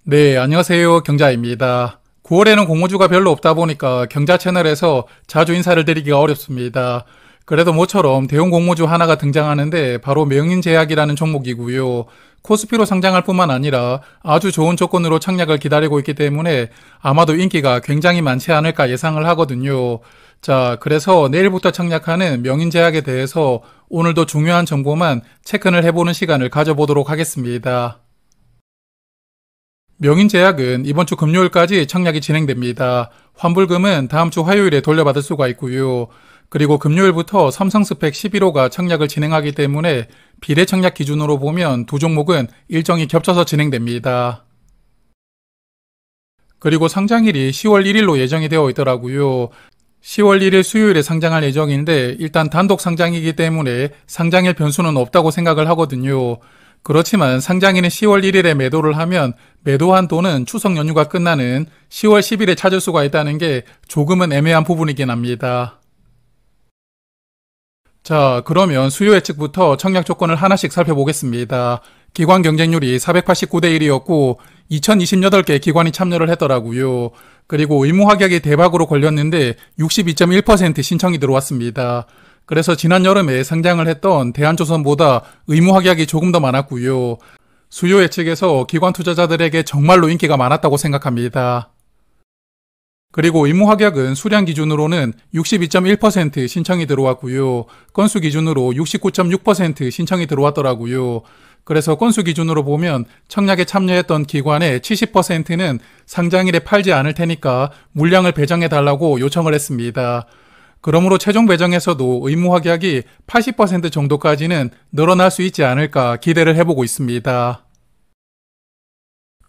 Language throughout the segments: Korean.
네, 안녕하세요. 경자입니다. 9월에는 공모주가 별로 없다 보니까 경자 채널에서 자주 인사를 드리기가 어렵습니다. 그래도 모처럼 대형 공모주 하나가 등장하는데 바로 명인제약이라는 종목이고요. 코스피로 상장할 뿐만 아니라 아주 좋은 조건으로 청약을 기다리고 있기 때문에 아마도 인기가 굉장히 많지 않을까 예상을 하거든요. 자, 그래서 내일부터 청약하는 명인제약에 대해서 오늘도 중요한 정보만 체크를 해보는 시간을 가져보도록 하겠습니다. 명인제약은 이번 주 금요일까지 청약이 진행됩니다. 환불금은 다음 주 화요일에 돌려받을 수가 있고요. 그리고 금요일부터 삼성스펙 11호가 청약을 진행하기 때문에 비례 청약 기준으로 보면 두 종목은 일정이 겹쳐서 진행됩니다. 그리고 상장일이 10월 1일로 예정이 되어 있더라고요. 10월 1일 수요일에 상장할 예정인데 일단 단독 상장이기 때문에 상장일 변수는 없다고 생각을 하거든요. 그렇지만 상장일인 10월 1일에 매도를 하면 매도한 돈은 추석 연휴가 끝나는 10월 10일에 찾을 수가 있다는 게 조금은 애매한 부분이긴 합니다. 자, 그러면 수요 예측부터 청약 조건을 하나씩 살펴보겠습니다. 기관 경쟁률이 489대 1이었고 2028개 기관이 참여를 했더라고요. 그리고 의무 확약이 대박으로 걸렸는데 62.1% 신청이 들어왔습니다. 그래서 지난 여름에 상장을 했던 대한조선보다 의무 확약이 조금 더 많았고요. 수요 예측에서 기관 투자자들에게 정말로 인기가 많았다고 생각합니다. 그리고 의무 확약은 수량 기준으로는 62.1% 신청이 들어왔고요. 건수 기준으로 69.6% 신청이 들어왔더라고요. 그래서 건수 기준으로 보면 청약에 참여했던 기관의 70%는 상장일에 팔지 않을 테니까 물량을 배정해달라고 요청을 했습니다. 그러므로 최종 배정에서도 의무 확약이 80% 정도까지는 늘어날 수 있지 않을까 기대를 해보고 있습니다.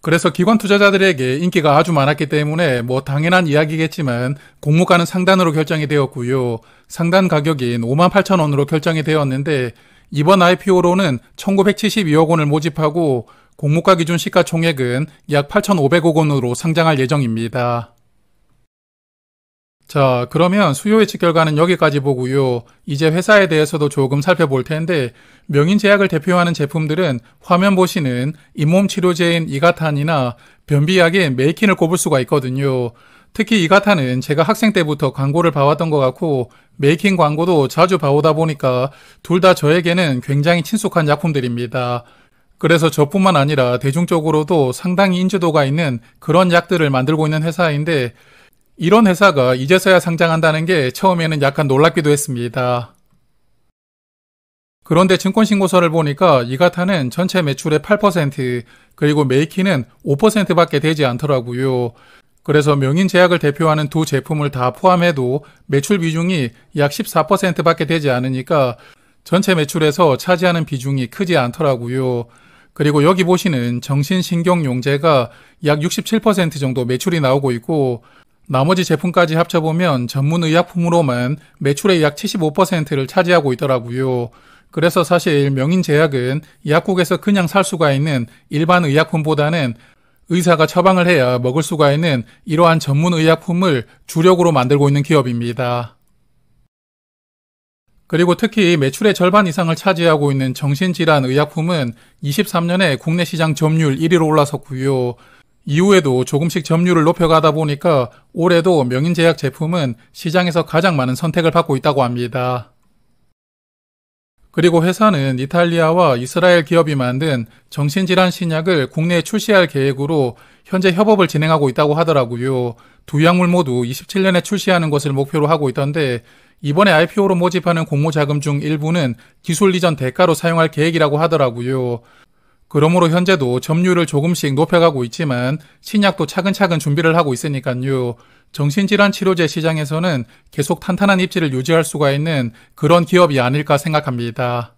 그래서 기관 투자자들에게 인기가 아주 많았기 때문에 당연한 이야기겠지만 공모가는 상단으로 결정이 되었고요. 상단 가격인 58,000원으로 결정이 되었는데 이번 IPO로는 1972억 원을 모집하고 공모가 기준 시가총액은 약 8,500억 원으로 상장할 예정입니다. 자, 그러면 수요 예측 결과는 여기까지 보고요. 이제 회사에 대해서도 조금 살펴볼 텐데 명인제약을 대표하는 제품들은 화면 보시는 잇몸 치료제인 이가탄이나 변비약인 메이킨을 꼽을 수가 있거든요. 특히 이가탄은 제가 학생 때부터 광고를 봐왔던 것 같고 메이킨 광고도 자주 봐오다 보니까 둘 다 저에게는 굉장히 친숙한 약품들입니다. 그래서 저뿐만 아니라 대중적으로도 상당히 인지도가 있는 그런 약들을 만들고 있는 회사인데 이런 회사가 이제서야 상장한다는 게 처음에는 약간 놀랍기도 했습니다. 그런데 증권신고서를 보니까 이가탄은 전체 매출의 8%, 그리고 메이킨은 5%밖에 되지 않더라고요. 그래서 명인제약을 대표하는 두 제품을 다 포함해도 매출 비중이 약 14%밖에 되지 않으니까 전체 매출에서 차지하는 비중이 크지 않더라고요. 그리고 여기 보시는 정신신경용제가 약 67% 정도 매출이 나오고 있고 나머지 제품까지 합쳐보면 전문의약품으로만 매출의 약 75%를 차지하고 있더라고요. 그래서 사실 명인제약은 약국에서 그냥 살 수가 있는 일반 의약품보다는 의사가 처방을 해야 먹을 수가 있는 이러한 전문의약품을 주력으로 만들고 있는 기업입니다. 그리고 특히 매출의 절반 이상을 차지하고 있는 정신질환 의약품은 23년에 국내 시장 점유율 1위로 올라섰고요. 이후에도 조금씩 점유율을 높여가다 보니까 올해도 명인제약 제품은 시장에서 가장 많은 선택을 받고 있다고 합니다. 그리고 회사는 이탈리아와 이스라엘 기업이 만든 정신질환 신약을 국내에 출시할 계획으로 현재 협업을 진행하고 있다고 하더라고요. 두 약물 모두 27년에 출시하는 것을 목표로 하고 있던데 이번에 IPO로 모집하는 공모자금 중 일부는 기술 이전 대가로 사용할 계획이라고 하더라고요. 그러므로 현재도 점유율을 조금씩 높여가고 있지만 신약도 차근차근 준비를 하고 있으니까요. 정신질환 치료제 시장에서는 계속 탄탄한 입지를 유지할 수가 있는 그런 기업이 아닐까 생각합니다.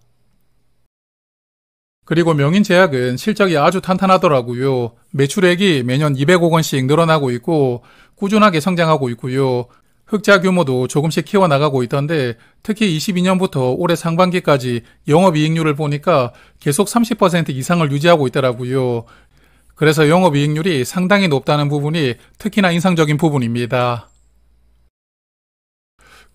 그리고 명인제약은 실적이 아주 탄탄하더라고요. 매출액이 매년 200억 원씩 늘어나고 있고 꾸준하게 성장하고 있고요. 흑자 규모도 조금씩 키워나가고 있던데 특히 22년부터 올해 상반기까지 영업이익률을 보니까 계속 30% 이상을 유지하고 있더라고요. 그래서 영업이익률이 상당히 높다는 부분이 특히나 인상적인 부분입니다.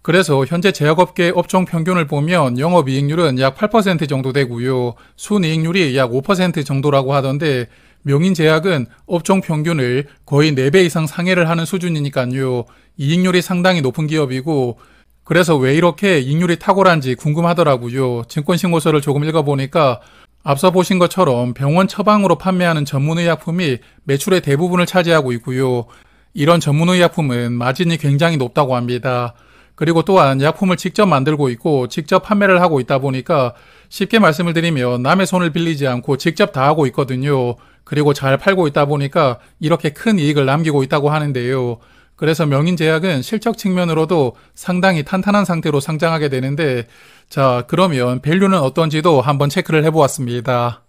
그래서 현재 제약업계 업종 평균을 보면 영업이익률은 약 8% 정도 되고요. 순이익률이 약 5% 정도라고 하던데 명인제약은 업종 평균을 거의 4배 이상 상회를 하는 수준이니까요. 이익률이 상당히 높은 기업이고 그래서 왜 이렇게 이익률이 탁월한지 궁금하더라고요. 증권신고서를 조금 읽어보니까 앞서 보신 것처럼 병원 처방으로 판매하는 전문의약품이 매출의 대부분을 차지하고 있고요. 이런 전문의약품은 마진이 굉장히 높다고 합니다. 그리고 또한 약품을 직접 만들고 있고 직접 판매를 하고 있다 보니까 쉽게 말씀을 드리면 남의 손을 빌리지 않고 직접 다 하고 있거든요. 그리고 잘 팔고 있다 보니까 이렇게 큰 이익을 남기고 있다고 하는데요. 그래서 명인제약은 실적 측면으로도 상당히 탄탄한 상태로 상장하게 되는데 자, 그러면 밸류는 어떤지도 한번 체크를 해보았습니다.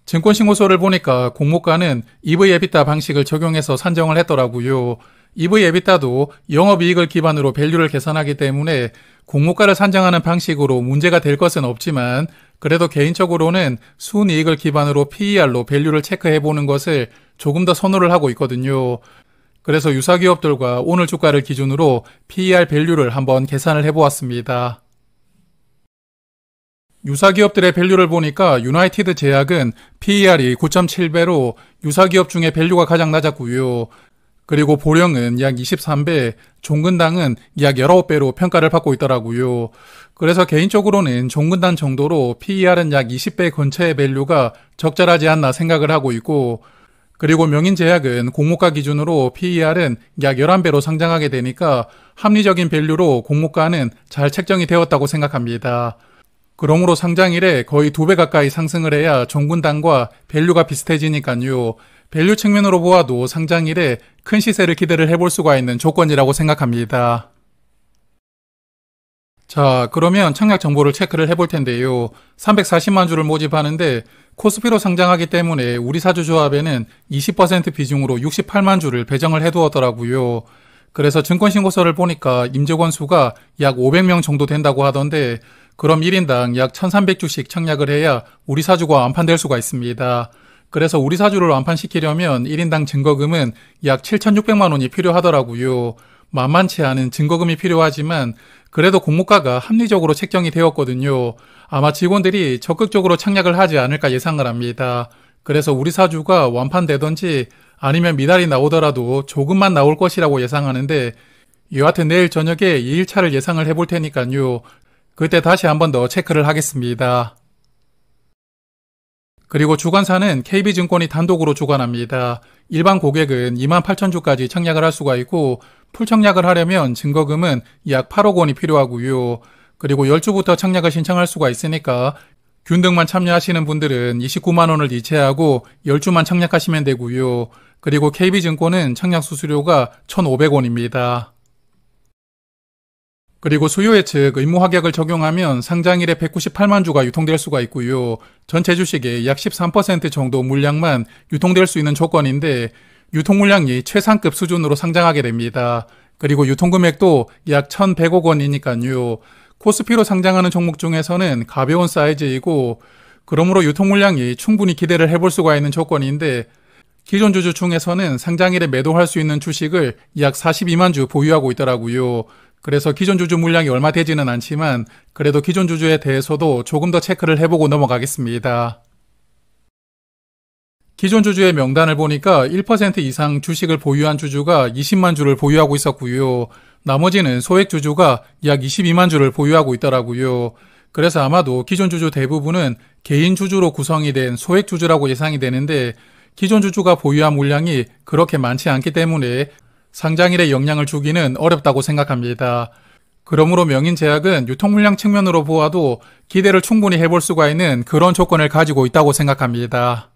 증권신고서를 보니까 공모가는 EV/EBITDA 방식을 적용해서 산정을 했더라고요. EV/EBITDA도 영업이익을 기반으로 밸류를 계산하기 때문에 공모가를 산정하는 방식으로 문제가 될 것은 없지만 그래도 개인적으로는 순이익을 기반으로 PER로 밸류를 체크해보는 것을 조금 더 선호를 하고 있거든요. 그래서 유사기업들과 오늘 주가를 기준으로 PER 밸류를 한번 계산을 해보았습니다. 유사기업들의 밸류를 보니까 유나이티드 제약은 PER이 9.7배로 유사기업 중에 밸류가 가장 낮았고요. 그리고 보령은 약 23배, 종근당은 약 19배로 평가를 받고 있더라고요. 그래서 개인적으로는 종근당 정도로 PER은 약 20배 근처의 밸류가 적절하지 않나 생각을 하고 있고 그리고 명인제약은 공모가 기준으로 PER은 약 11배로 상장하게 되니까 합리적인 밸류로 공모가는 잘 책정이 되었다고 생각합니다. 그러므로 상장일에 거의 2배 가까이 상승을 해야 종근당과 밸류가 비슷해지니까요. 밸류 측면으로 보아도 상장일에 큰 시세를 기대를 해볼 수가 있는 조건이라고 생각합니다. 자, 그러면 청약 정보를 체크를 해볼 텐데요. 340만 주를 모집하는데 코스피로 상장하기 때문에 우리사주조합에는 20% 비중으로 68만 주를 배정을 해두었더라고요. 그래서 증권신고서를 보니까 임직원 수가 약 500명 정도 된다고 하던데 그럼 1인당 약 1300주씩 청약을 해야 우리사주가 완판될 수가 있습니다. 그래서 우리사주를 완판시키려면 1인당 증거금은 약 7600만 원이 필요하더라고요. 만만치 않은 증거금이 필요하지만 그래도 공모가가 합리적으로 책정이 되었거든요. 아마 직원들이 적극적으로 청약을 하지 않을까 예상을 합니다. 그래서 우리사주가 완판되던지 아니면 미달이 나오더라도 조금만 나올 것이라고 예상하는데 여하튼 내일 저녁에 2일차를 예상을 해볼 테니까요. 그때 다시 한 번 더 체크를 하겠습니다. 그리고 주관사는 KB증권이 단독으로 주관합니다. 일반 고객은 28,000주까지 청약을 할 수가 있고 풀청약을 하려면 증거금은 약 8억 원이 필요하고요. 그리고 10주부터 청약을 신청할 수가 있으니까 균등만 참여하시는 분들은 29만 원을 이체하고 10주만 청약하시면 되고요. 그리고 KB증권은 청약 수수료가 1,500원입니다. 그리고 수요 예측 의무 확약을 적용하면 상장일에 198만 주가 유통될 수가 있고요. 전체 주식의 약 13% 정도 물량만 유통될 수 있는 조건인데 유통 물량이 최상급 수준으로 상장하게 됩니다. 그리고 유통금액도 약 1,100억 원이니까요. 코스피로 상장하는 종목 중에서는 가벼운 사이즈이고 그러므로 유통 물량이 충분히 기대를 해볼 수가 있는 조건인데 기존 주주 중에서는 상장일에 매도할 수 있는 주식을 약 42만 주 보유하고 있더라고요. 그래서 기존 주주 물량이 얼마 되지는 않지만 그래도 기존 주주에 대해서도 조금 더 체크를 해보고 넘어가겠습니다. 기존 주주의 명단을 보니까 1% 이상 주식을 보유한 주주가 20만 주를 보유하고 있었고요. 나머지는 소액 주주가 약 22만 주를 보유하고 있더라고요. 그래서 아마도 기존 주주 대부분은 개인 주주로 구성이 된 소액 주주라고 예상이 되는데 기존 주주가 보유한 물량이 그렇게 많지 않기 때문에 상장일에 영향을 주기는 어렵다고 생각합니다. 그러므로 명인제약은 유통 물량 측면으로 보아도 기대를 충분히 해볼 수가 있는 그런 조건을 가지고 있다고 생각합니다.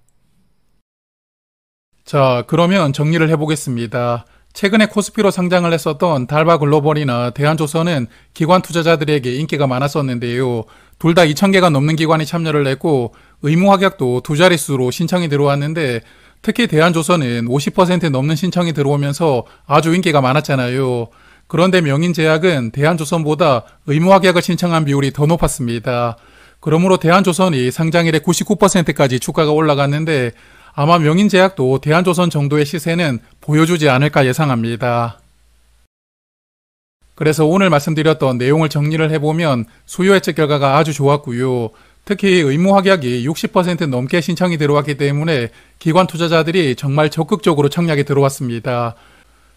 자, 그러면 정리를 해보겠습니다. 최근에 코스피로 상장을 했었던 달바글로벌이나 대한조선은 기관 투자자들에게 인기가 많았었는데요. 둘 다 2,000개가 넘는 기관이 참여를 했고 의무 확약도 두 자릿수로 신청이 들어왔는데 특히 대한조선은 50% 넘는 신청이 들어오면서 아주 인기가 많았잖아요. 그런데 명인제약은 대한조선보다 의무 확약을 신청한 비율이 더 높았습니다. 그러므로 대한조선이 상장일에 99%까지 주가가 올라갔는데 아마 명인제약도 대한조선 정도의 시세는 보여주지 않을까 예상합니다. 그래서 오늘 말씀드렸던 내용을 정리를 해보면 수요 예측 결과가 아주 좋았고요. 특히 의무확약이 60% 넘게 신청이 들어왔기 때문에 기관 투자자들이 정말 적극적으로 청약에 들어왔습니다.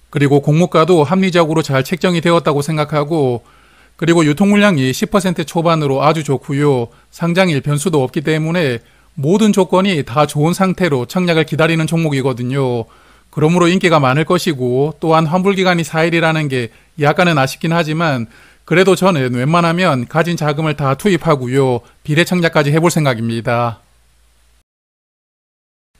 그리고 공모가도 합리적으로 잘 책정이 되었다고 생각하고, 그리고 유통 물량이 10% 초반으로 아주 좋고요. 상장일 변수도 없기 때문에 모든 조건이 다 좋은 상태로 청약을 기다리는 종목이거든요. 그러므로 인기가 많을 것이고, 또한 환불기간이 4일이라는 게 약간은 아쉽긴 하지만 그래도 저는 웬만하면 가진 자금을 다 투입하고요. 비례청약까지 해볼 생각입니다.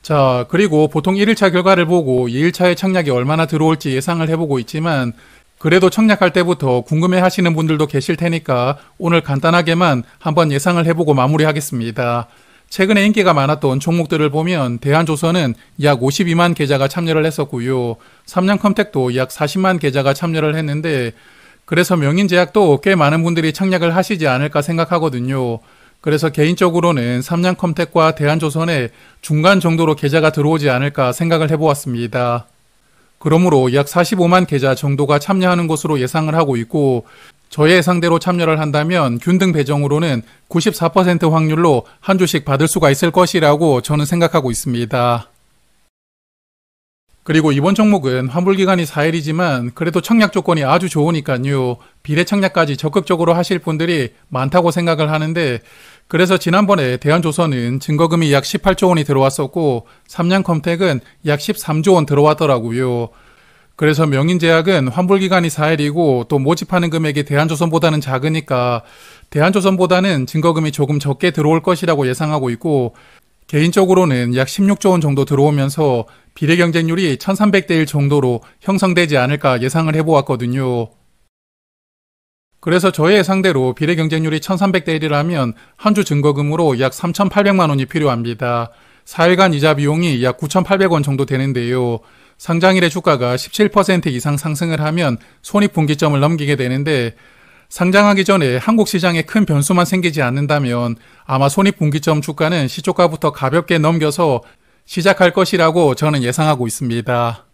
자, 그리고 보통 1일차 결과를 보고 2일차에 청약이 얼마나 들어올지 예상을 해보고 있지만, 그래도 청약할 때부터 궁금해 하시는 분들도 계실 테니까 오늘 간단하게만 한번 예상을 해보고 마무리하겠습니다. 최근에 인기가 많았던 종목들을 보면 대한조선은 약 52만 계좌가 참여를 했었고요. 삼양컴택도 약 40만 계좌가 참여를 했는데, 그래서 명인제약도 꽤 많은 분들이 청약을 하시지 않을까 생각하거든요. 그래서 개인적으로는 삼양컴택과 대한조선에 중간 정도로 계좌가 들어오지 않을까 생각을 해보았습니다. 그러므로 약 45만 계좌 정도가 참여하는 것으로 예상을 하고 있고, 저의 예상대로 참여를 한다면 균등 배정으로는 94% 확률로 한 주씩 받을 수가 있을 것이라고 저는 생각하고 있습니다. 그리고 이번 종목은 환불기간이 4일이지만 그래도 청약 조건이 아주 좋으니까요. 비례청약까지 적극적으로 하실 분들이 많다고 생각을 하는데, 그래서 지난번에 대한조선은 증거금이 약 18조 원이 들어왔었고 삼양컴택은 약 13조 원 들어왔더라고요. 그래서 명인제약은 환불기간이 4일이고 또 모집하는 금액이 대한조선보다는 작으니까 대한조선보다는 증거금이 조금 적게 들어올 것이라고 예상하고 있고, 개인적으로는 약 16조 원 정도 들어오면서 비례 경쟁률이 1300대 1 정도로 형성되지 않을까 예상을 해보았거든요. 그래서 저의 예상대로 비례 경쟁률이 1300대 1이라면 한 주 증거금으로 약 3800만 원이 필요합니다. 4일간 이자 비용이 약 9800원 정도 되는데요. 상장일의 주가가 17% 이상 상승을 하면 손익분기점을 넘기게 되는데, 상장하기 전에 한국 시장에 큰 변수만 생기지 않는다면 아마 손익분기점 주가는 시초가부터 가볍게 넘겨서 시작할 것이라고 저는 예상하고 있습니다.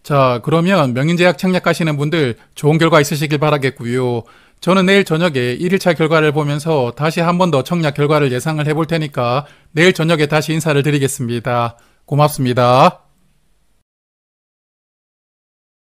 자, 그러면 명인제약 청약하시는 분들 좋은 결과 있으시길 바라겠고요. 저는 내일 저녁에 1일차 결과를 보면서 다시 한 번 더 청약 결과를 예상을 해볼 테니까 내일 저녁에 다시 인사를 드리겠습니다. 고맙습니다.